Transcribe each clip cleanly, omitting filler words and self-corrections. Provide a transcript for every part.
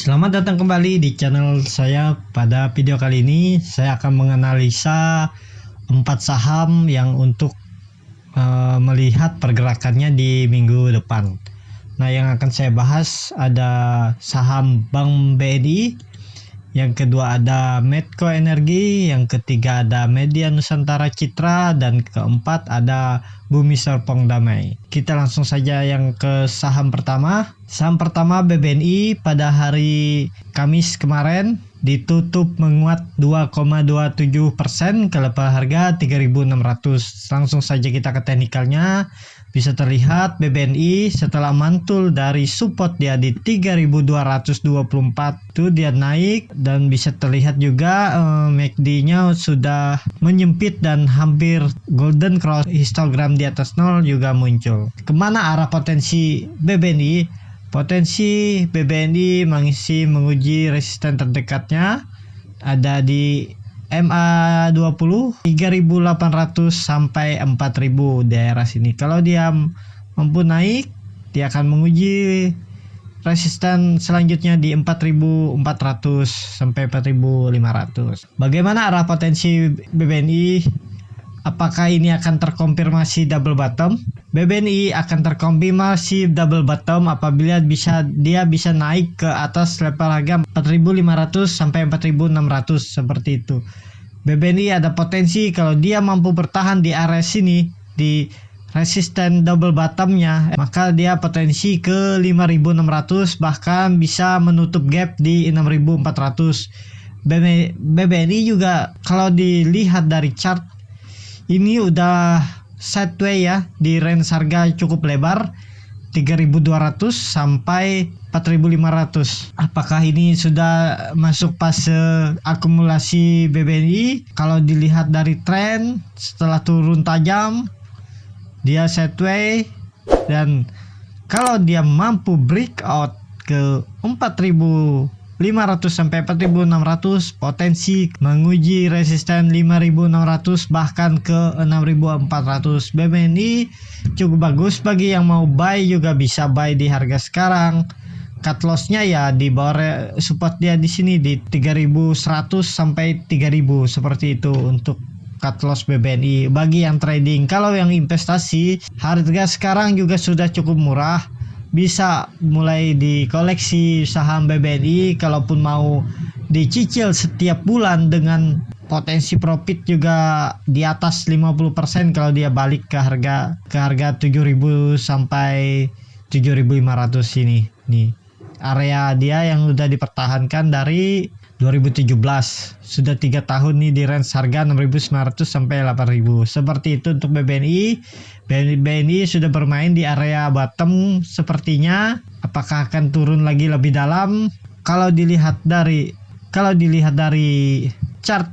Selamat datang kembali di channel saya. Pada video kali ini saya akan menganalisa 4 saham yang untuk melihat pergerakannya di minggu depan. Nah, yang akan saya bahas ada saham Bank BNI, yang kedua ada Medco Energi, yang ketiga ada Media Nusantara Citra, dan keempat ada Bumi Serpong Damai. Kita langsung saja yang ke saham pertama. Saham pertama BBNI pada hari Kamis kemarin ditutup menguat 2,27% ke level harga 3.600. Langsung saja kita ke teknikalnya. Bisa terlihat BBNI setelah mantul dari support dia di 3.224 itu dia naik, dan bisa terlihat juga MACD-nya sudah menyempit dan hampir golden cross, histogram di atas 0 juga muncul. Kemana arah potensi BBNI? Potensi BBNI masih menguji resisten terdekatnya ada di MA20 3.800 sampai 4.000 daerah sini. Kalau dia mampu naik, dia akan menguji resisten selanjutnya di 4.400 sampai 4.500. Bagaimana arah potensi BBNI? Apakah ini akan terkonfirmasi double bottom? BBNI akan terkonfirmasi double bottom apabila dia bisa naik ke atas level harga 4.500 sampai 4.600 seperti itu. BBNI ada potensi kalau dia mampu bertahan di area sini di resisten double bottomnya, maka dia potensi ke 5.600, bahkan bisa menutup gap di 6.400. BBNI juga kalau dilihat dari chart ini udah sideways ya, di range harga cukup lebar 3.200 sampai 4.500. Apakah ini sudah masuk fase akumulasi BBNI? Kalau dilihat dari tren setelah turun tajam, dia sideways, dan kalau dia mampu breakout ke 4.500 sampai 4.600, potensi menguji resisten 5.600 bahkan ke 6.400. BBNI cukup bagus bagi yang mau buy, juga bisa buy di harga sekarang. Cut loss-nya ya di bawah support dia di sini di 3.100 sampai 3.000 seperti itu untuk cut loss BBNI bagi yang trading. Kalau yang investasi, harga sekarang juga sudah cukup murah. Bisa mulai di koleksi saham BBNI, kalaupun mau dicicil setiap bulan dengan potensi profit juga di atas 50% kalau dia balik ke harga 7.000 sampai 7.500 ini. Nih, area dia yang udah dipertahankan dari 2017, sudah 3 tahun nih di range harga 6.900 sampai 8.000. Seperti itu untuk BBNI. BBNI sudah bermain di area bottom sepertinya. Apakah akan turun lagi lebih dalam? Kalau dilihat dari chart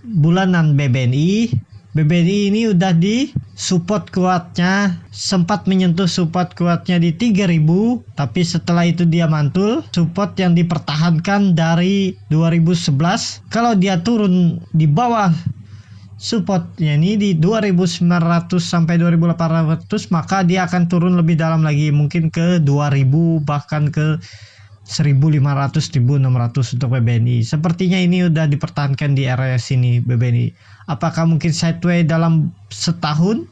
bulanan BBNI ini udah di support kuatnya, sempat menyentuh support kuatnya di 3.000, tapi setelah itu dia mantul. Support yang dipertahankan dari 2011, kalau dia turun di bawah supportnya ini di 2.900 sampai 2.800, maka dia akan turun lebih dalam lagi, mungkin ke 2.000 bahkan ke 1.500 1.600 untuk BBNI. Sepertinya ini udah dipertahankan di area sini BBNI. Apakah mungkin sideways dalam setahun?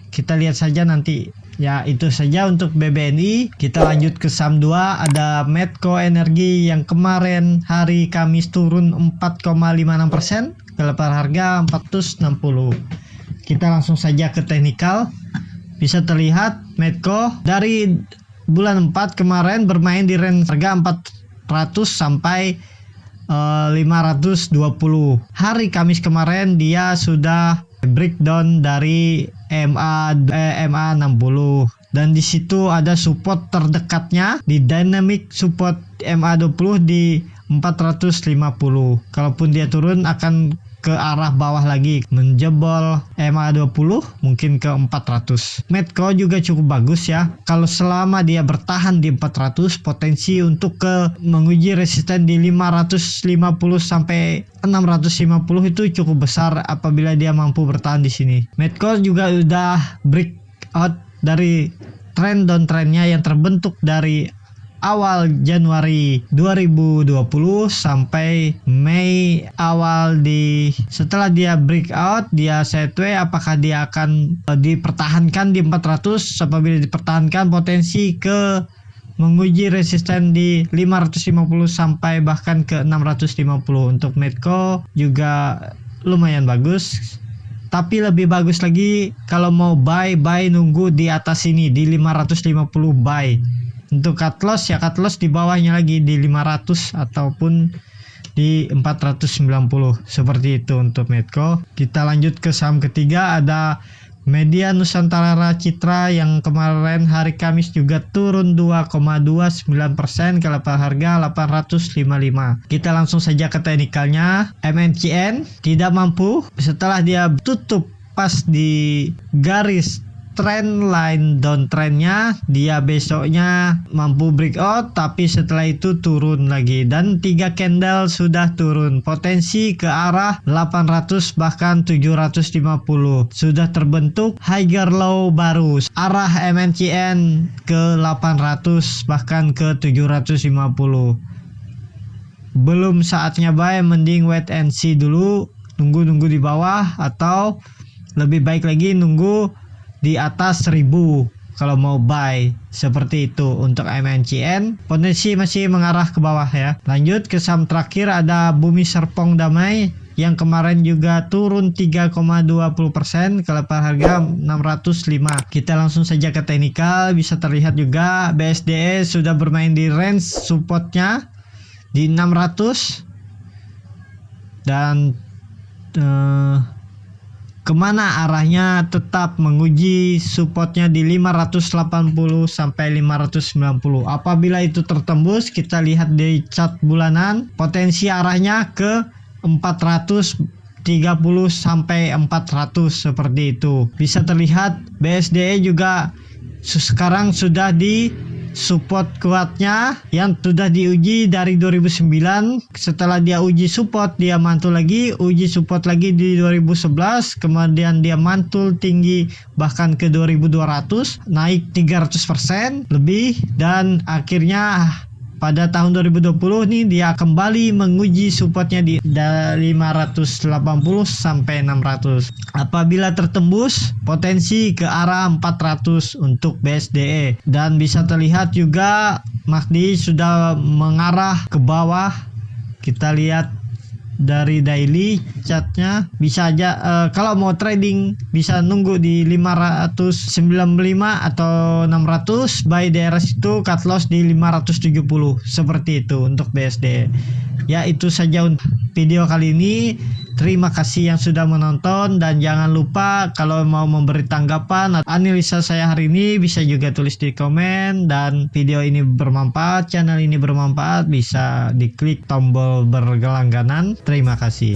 Kita lihat saja nanti. Ya, itu saja untuk BBNI. Kita lanjut ke saham 2, ada Medco Energi yang kemarin hari Kamis turun 4,56% ke level harga 460. Kita langsung saja ke teknikal. Bisa terlihat Medco dari bulan 4 kemarin bermain di range harga 400 sampai 520. Hari Kamis kemarin dia sudah breakdown dari MA60, dan di situ ada support terdekatnya di dynamic support MA20 di 450. Kalaupun dia turun akan ke arah bawah lagi, menjebol MA20 mungkin ke 400. Medco juga cukup bagus ya. Kalau selama dia bertahan di 400, potensi untuk menguji resisten di 550 sampai 650 itu cukup besar apabila dia mampu bertahan di sini. Medco juga udah breakout dari trend downtrendnya yang terbentuk dari awal Januari 2020 sampai Mei awal setelah dia breakout, dia sideways, apakah dia akan dipertahankan di 400? Apabila dipertahankan, potensi ke menguji resisten di 550 sampai bahkan ke 650. Untuk Medco juga lumayan bagus, tapi lebih bagus lagi kalau mau buy nunggu di atas ini di 550 buy. Untuk cut loss di bawahnya lagi di 500 ataupun di 490, seperti itu untuk Medco. Kita lanjut ke saham ketiga, ada Media Nusantara Citra yang kemarin hari Kamis juga turun 2,29% ke level harga 855. Kita langsung saja ke teknikalnya. MNCN tidak mampu setelah dia tutup pas di garis trend line downtrendnya, dia besoknya mampu breakout, tapi setelah itu turun lagi dan 3 candle sudah turun. Potensi ke arah 800 bahkan 750 sudah terbentuk higher low baru, arah MNCN ke 800 bahkan ke 750. Belum saatnya buy, mending wait and see dulu, nunggu di bawah, atau lebih baik lagi nunggu di atas 1000 kalau mau buy, seperti itu untuk MNCN. Potensi masih mengarah ke bawah ya. Lanjut ke saham terakhir, ada Bumi Serpong Damai yang kemarin juga turun 3,20% ke level harga 605. Kita langsung saja ke teknikal. Bisa terlihat juga BSDE sudah bermain di range supportnya di 600 dan kemana arahnya, tetap menguji supportnya di 580 sampai 590. Apabila itu tertembus, kita lihat di chart bulanan, potensi arahnya ke 430 sampai 400, seperti itu. Bisa terlihat BSDE juga sekarang sudah di support kuatnya yang sudah diuji dari 2009. Setelah dia uji support, dia mantul lagi, uji support lagi di 2011, kemudian dia mantul tinggi bahkan ke 2200, naik 300% lebih, dan akhirnya pada tahun 2020 nih dia kembali menguji supportnya di 580 sampai 600. Apabila tertembus, potensi ke arah 400 untuk BSDE, dan bisa terlihat juga MACD sudah mengarah ke bawah. Kita lihat dari daily chartnya, bisa aja kalau mau trading bisa nunggu di 595 atau 600, buy daerah situ, cut loss di 570, seperti itu untuk BSD. Ya, itu saja untuk video kali ini. Terima kasih yang sudah menonton, dan jangan lupa kalau mau memberi tanggapan atau analisa saya hari ini bisa juga tulis di komen. Dan video ini bermanfaat, channel ini bermanfaat, bisa diklik tombol berlangganan. Terima kasih.